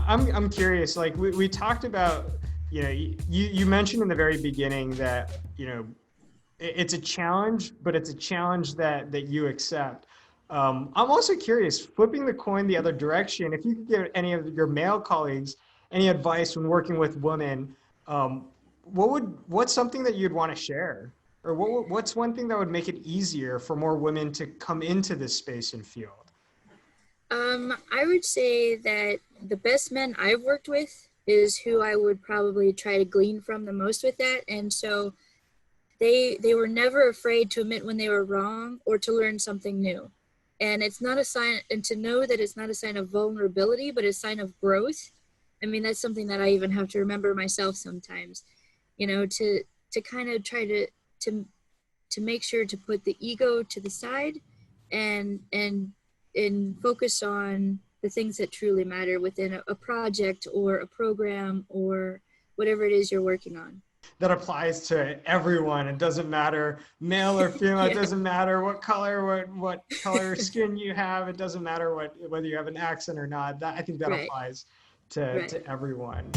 I'm curious, like we talked about, you mentioned in the very beginning that, it's a challenge, but it's a challenge that you accept. I'm also curious, flipping the coin the other direction, if you could give any of your male colleagues any advice when working with women, um, what's something that you'd want to share? Or what's one thing that would make it easier for more women to come into this space and field? I would say that the best men I've worked with is who I would probably try to glean from the most with that. And so they were never afraid to admit when they were wrong or to learn something new. And it's not a sign, and to know that it's not a sign of vulnerability, but a sign of growth. I mean, that's something that I even have to remember myself sometimes, to kind of try to to make sure to put the ego to the side and focus on the things that truly matter within a project or a program or whatever it is you're working on. That applies to everyone. It doesn't matter male or female. It Yeah. doesn't matter what color, what color skin you have. It doesn't matter whether you have an accent or not. I think that Right. applies Right. to everyone.